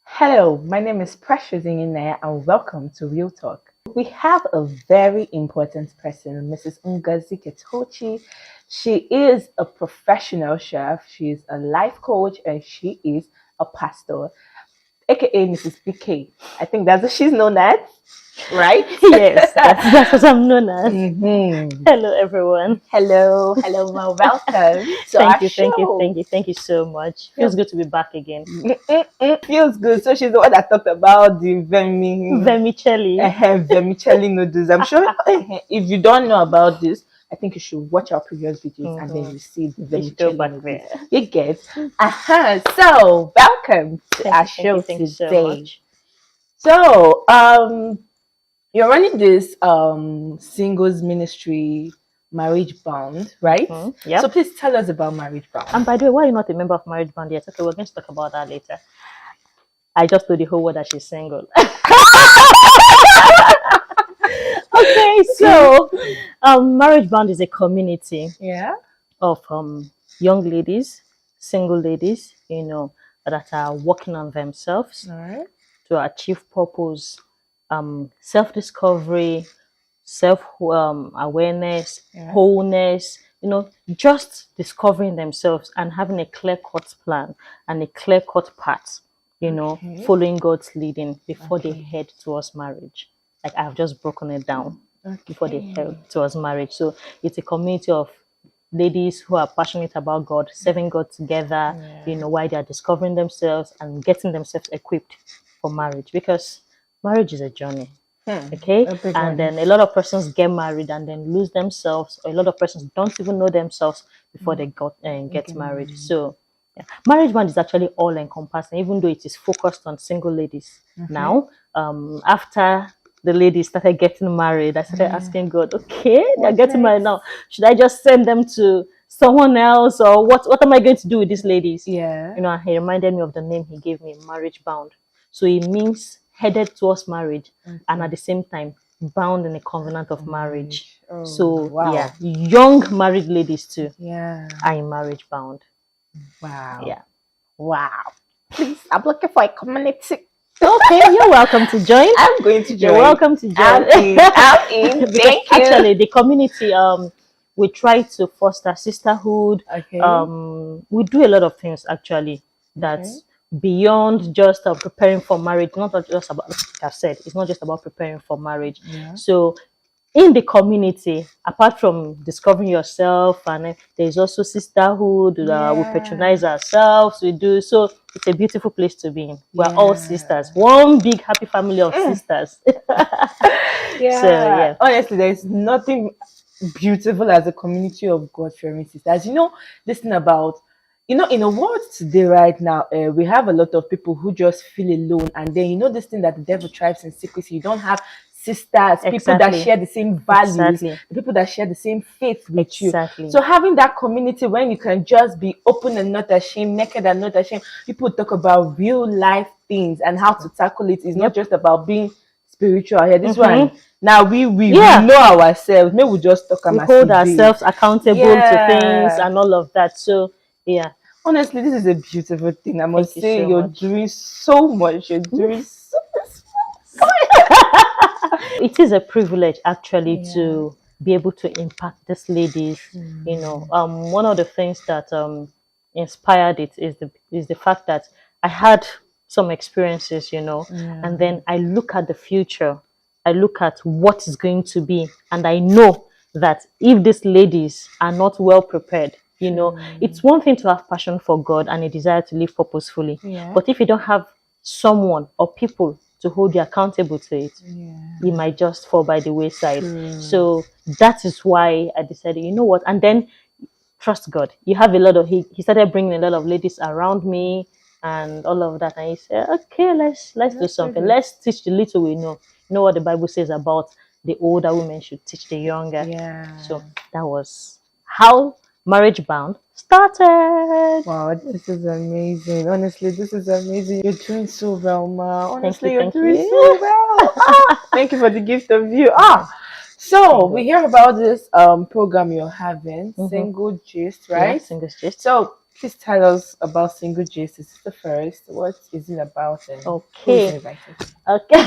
Hello, my name is Precious Inyinaya and welcome to Real Talk. We have a very important person, Mrs. Ngozi Ketochi. She is a professional chef, she is a life coach, and she is a pastor, aka Mrs. PK. I think that's what she's known as, right? Yes, that's what I'm known as. Mm-hmm. Hello, everyone. Hello, ma. Welcome to our show. Thank you so much. Feels good to be back again. Feels good. So she's the one that talked about the vermicelli noodles. I'm sure if you don't know about this, I think you should watch our previous videos and then you see the vermicelli noodles. You get. So welcome to our show today. So you're running this singles ministry, Marriage Bound, right? Yep. So please tell us about Marriage Bound. And by the way, why are you not a member of Marriage Bound yet? Okay, we're going to talk about that later. I just told the whole world that she's single. Okay, so Marriage Bound is a community of young ladies, single ladies, that are working on themselves to achieve purpose, self-discovery, self-awareness, wholeness, just discovering themselves and having a clear-cut plan and a clear-cut path, following God's leading before they head towards marriage. Like I've just broken it down before they head towards marriage. So it's a community of ladies who are passionate about God, serving God together, while they are discovering themselves and getting themselves equipped for marriage, because marriage is a journey. Okay, and then a lot of persons get married and then lose themselves, or a lot of persons don't even know themselves before they get married. So Marriage Band is actually all encompassing, even though it is focused on single ladies. Now after the ladies started getting married, I started asking God, okay, they're getting married now, should I just send them to someone else, or what am I going to do with these ladies? He reminded me of the name he gave me, Marriage Bound. So it means headed towards marriage and at the same time bound in a covenant of marriage. Young married ladies too are in Marriage Bound. Wow. Please, I'm looking for a community. Okay, you're welcome to join. I'm going to join. You're welcome to join. I'm in. Thank you. Actually, the community, we try to foster sisterhood. We do a lot of things actually that's beyond just preparing for marriage. Not just about, like I've said, it's not just about preparing for marriage. So in the community, apart from discovering yourself, and there's also sisterhood. We patronize ourselves. We do. So it's a beautiful place to be in. We're all sisters. One big happy family of sisters. So honestly, there's nothing beautiful as a community of God-fearing sisters. This thing about, in a world today right now, we have a lot of people who just feel alone, and then this thing that the devil thrives in secrecy. You don't have sisters, people that share the same values, the people that share the same faith with you. So having that community when you can just be open and not ashamed, naked and not ashamed, people talk about real life things and how to tackle it. It's not just about being spiritual here. This one, now we know ourselves. Maybe we just talk about hold ourselves accountable to things and all of that. So honestly, this is a beautiful thing. I must say, you're doing so much. You're doing so much. It is a privilege actually to be able to impact these ladies. One of the things that inspired it is the fact that I had some experiences, and then I look at the future. I look at what is going to be, and I know that if these ladies are not well prepared, it's one thing to have passion for God and a desire to live purposefully, but if you don't have someone or people to hold you accountable to it, you might just fall by the wayside. So that is why I decided, you know what, and then trust God. You have a lot of, he started bringing a lot of ladies around me and all of that, and he said, okay, let's do something. Let's teach the little we know. You know what the Bible says about the older women should teach the younger. Yeah. So that was how Marriage Bound started. Wow, this is amazing. Honestly, this is amazing. You're doing so well, ma. Honestly, you're Thank doing you. so well. Thank you for the gift of you. So Thank we God. hear about this program you're having, Single Gist, Yeah, right? Single Gist. So please tell us about Single Gist. This is the first. What is it about and who's Okay. invited? Okay.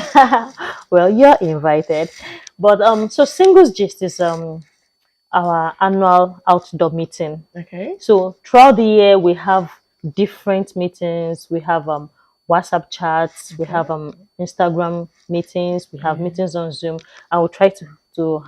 Well, you're invited. But so Singles Gist is our annual outdoor meeting. Okay. So throughout the year, we have different meetings. We have WhatsApp chats. We have Instagram meetings. We have meetings on Zoom. I will try to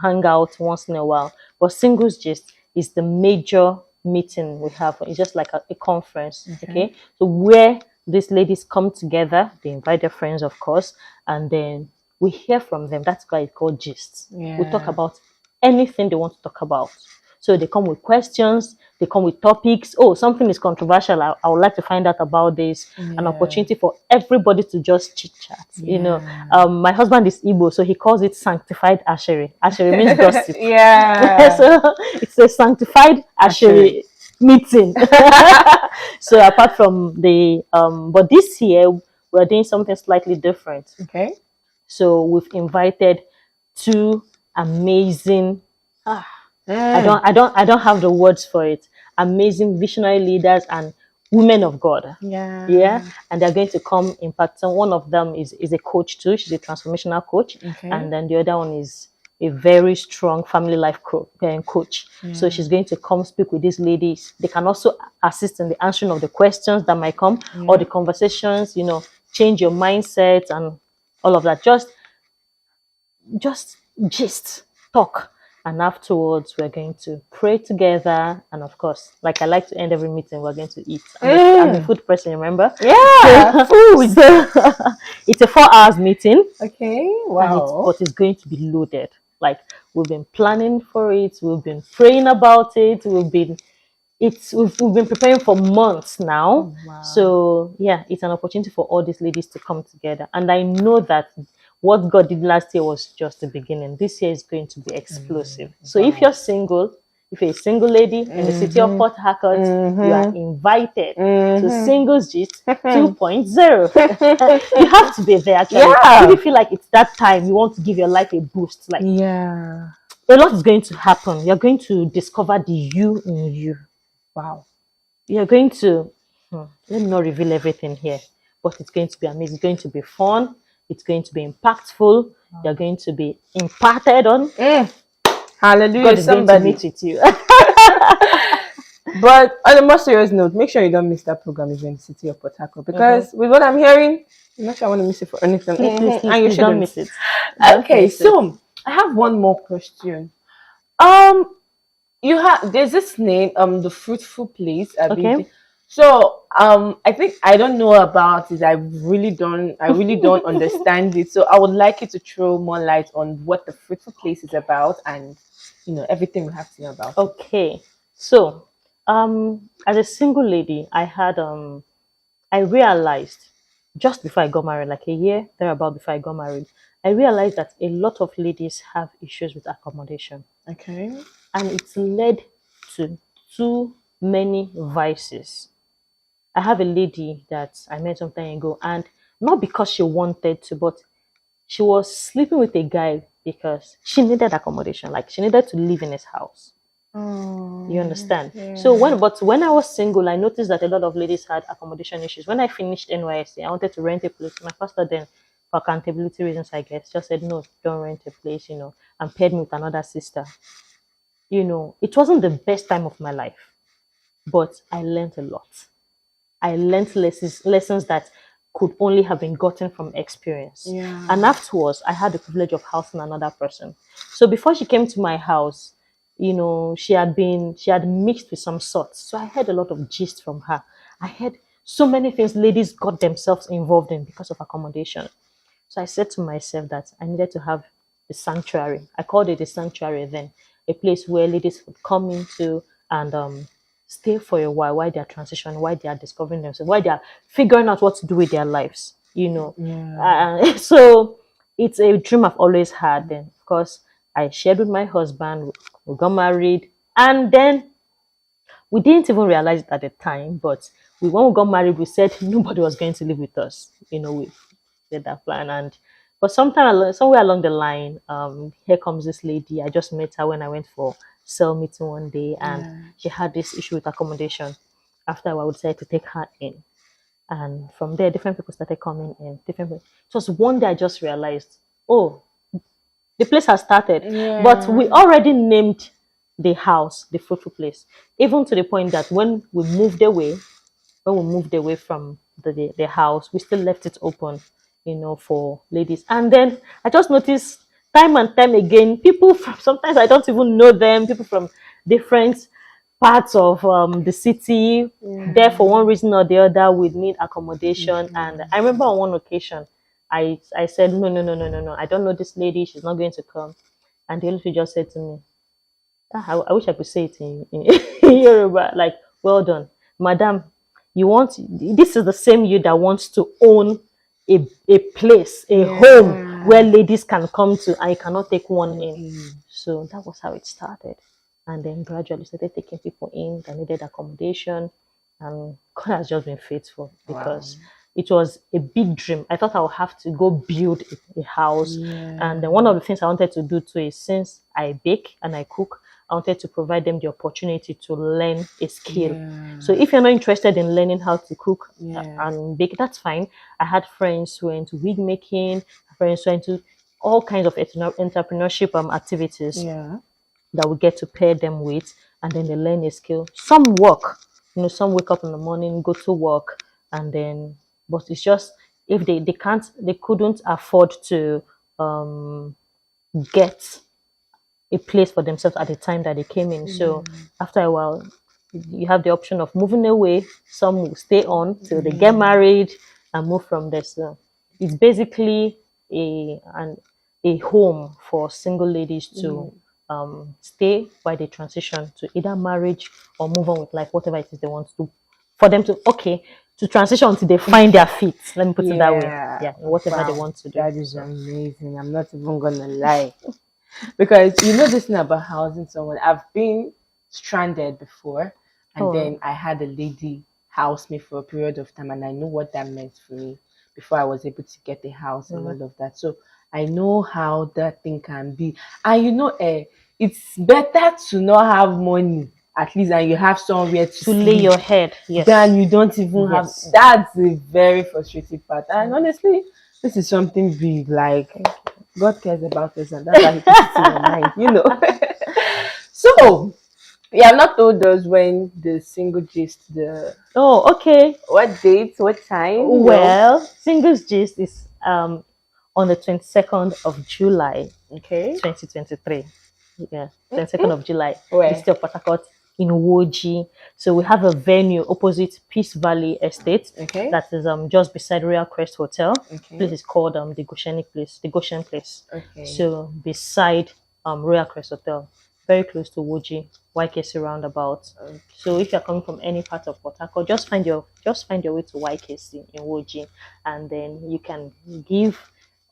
hang out once in a while. But Singles Gist is the major meeting we have. It's just like a conference. Okay. So where these ladies come together, they invite their friends, of course, and then we hear from them. That's why it's called gist. We talk Yeah. about anything they want to talk about. So they come with questions, they come with topics. Oh, something is controversial. I would like to find out about this. An opportunity for everybody to just chit chat. You know, my husband is Igbo, so he calls it sanctified ashery. Ashery means gossip. Yeah. So it's a sanctified ashery meeting. So apart from the but this year we're doing something slightly different. Okay. So we've invited two amazing I don't have the words for it. Amazing visionary leaders and women of God. Yeah. Yeah. And they're going to come impact. So one of them is a coach too. She's a transformational coach. Okay. And then the other one is a very strong family life coach. So she's going to come speak with these ladies. They can also assist in the answering of the questions that might come or the conversations, you know, change your mindset and all of that. Just gist, talk. And afterwards, we're going to pray together. And of course, like I like to end every meeting, we're going to eat. I'm a food person, remember? Yeah, food. So it's a 4 hours meeting. Okay, And wow. but it's going to be loaded. Like we've been planning for it, we've been praying about it, we've been preparing for months now. Oh, wow. So yeah, it's an opportunity for all these ladies to come together. And I know that what God did last year was just the beginning. This year is going to be explosive. So if you're single, if you're a single lady in the city of Port Harcourt, you are invited to Singles Gist 2.0. You have to be there actually. Yeah. If you feel like it's that time, you want to give your life a boost. Like yeah, a lot is going to happen. You're going to discover the you in you. wow. You're going to let me not reveal everything here, but it's going to be amazing. It's going to be fun. It's going to be impactful. You're going to be imparted on. Hallelujah. God is going to meet with you. But on a more serious note, make sure you don't miss that program if you're in the city of Port Harcourt, because with what I'm hearing, I'm not sure I want to miss it for anything. Please don't miss it. Okay, so I have one more question. You have there's this name, the Fruitful Place. Okay. So I think I don't know about it. I really don't understand it. So I would like you to throw more light on what the Fruitful Place is about and everything we have to know about. Okay. So as a single lady, I realized just before I got married, like a year thereabout before I got married, I realized that a lot of ladies have issues with accommodation. Okay. And it's led to too many vices. I have a lady that I met some time ago, and not because she wanted to, but she was sleeping with a guy because she needed accommodation. Like she needed to live in his house. You understand? Yeah. So when I was single, I noticed that a lot of ladies had accommodation issues. When I finished NYSC, I wanted to rent a place. My pastor then, for accountability reasons, I guess, just said, no, don't rent a place, and paired me with another sister. It wasn't the best time of my life, but I learned a lot. I learned lessons that could only have been gotten from experience. Yeah. And afterwards, I had the privilege of housing another person. So before she came to my house, she had mixed with some sorts. So I heard a lot of gist from her. I heard so many things ladies got themselves involved in because of accommodation. So I said to myself that I needed to have a sanctuary. I called it a sanctuary then, a place where ladies would come into and stay for a while they are transitioning, while they are discovering themselves, while they are figuring out what to do with their lives. Yeah. So it's a dream I've always had. Then, of course, I shared with my husband. We got married, and then we didn't even realize it at the time. But when we got married, we said nobody was going to live with us. We did that plan, and but somewhere along the line, here comes this lady. I just met her when I went for cell meeting one day, and she had this issue with accommodation. After a while, we decided to take her in. And from there, different people started coming in. It was one day I just realized, oh, the place has started. Yeah. But we already named the house the fruitful place. Even to the point that when we moved away from the house, we still left it open, for ladies. And then I just noticed time and time again, people from, sometimes I don't even know them, people from different parts of the city, there for one reason or the other would need accommodation. And I remember on one occasion, I said, no, I don't know this lady, she's not going to come. And the lady just said to me, I wish I could say it in Yoruba, like, well done, madam. This is the same you that wants to own a place, a home where ladies can come to, and you cannot take one in. So that was how it started. And then gradually started taking people in that needed accommodation. And God has just been faithful, because it was a big dream. I thought I would have to go build a house. And then one of the things I wanted to do too is, since I bake and I cook, I wanted to provide them the opportunity to learn a skill. So if you're not interested in learning how to cook and bake, that's fine. I had friends who were into wig making, friends who were into all kinds of entrepreneurship activities that we get to pair them with, and then they learn a skill. Some work, some wake up in the morning, go to work, and then, but it's just, if they couldn't afford to get a place for themselves at the time that they came in. So after a while, you have the option of moving away. Some will stay on till they get married and move from there. So it's basically a home for single ladies to stay while they transition to either marriage or move on with life, whatever it is they want to do. For them to transition until they find their feet. Let me put it that way. Yeah, whatever they want to do. That is amazing. I'm not even gonna lie. Because this thing about housing someone, I've been stranded before, and then I had a lady house me for a period of time, and I know what that meant for me before I was able to get a house and all of that. So I know how that thing can be. And it's better to not have money, at least, and you have somewhere to lay your head, than you don't even have. That's a very frustrating part. And honestly, this is something big, like God cares about us, and that's why He puts it in your mind, So, you have not told us when the single gist, what date, what time? Well, singles gist is on the 22nd of July, 2023. Yeah, 22nd of July. The state of Port Harcourt in Woji. So we have a venue opposite Peace Valley Estate. That is just beside Royal Crest Hotel. Place is called the Goshen Place. So beside Royal Crest Hotel, very close to Woji, YKC roundabout. So if you're coming from any part of Port Harcourt, just find your way to YKC in Woji, and then you can give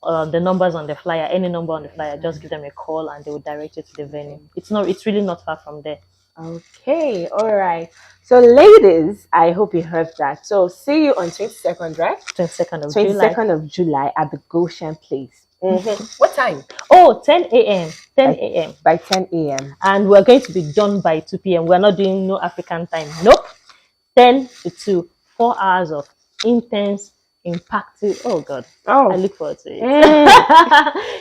the numbers on the flyer, any number on the flyer, just give them a call and they will direct you to the venue. It's really not far from there. Okay, all right. So ladies, I hope you heard that. So see you on 22nd, right? 22nd of July at the Goshen Place. What time? 10 a.m. 10 a.m. By 10 a.m. And we're going to be done by 2 p.m. We're not doing no African time. Nope. 10 to 2. 4 hours of intense, impactful. Oh God. I look forward to it.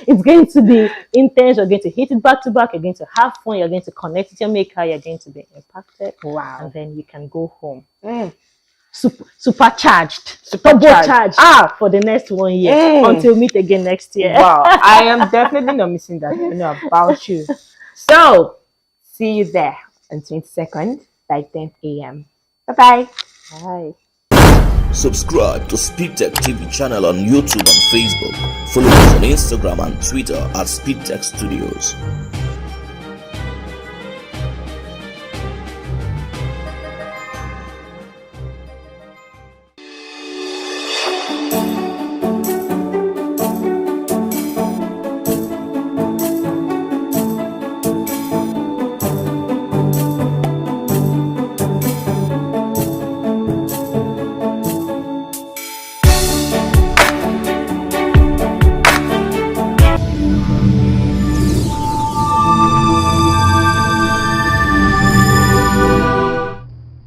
It's going to be intense. You're going to hit it back to back. You're going to have fun. You're going to connect with your maker. You're going to be impacted. Wow. And then you can go home. Supercharged. For the next 1 year until we meet again next year. Wow. I am definitely not missing that. I know about you. So see you there on 22nd by 10 a.m. Bye-bye. Bye. Subscribe to SpeedTech TV channel on YouTube and Facebook. Follow us on Instagram and Twitter at SpeedTech Studios.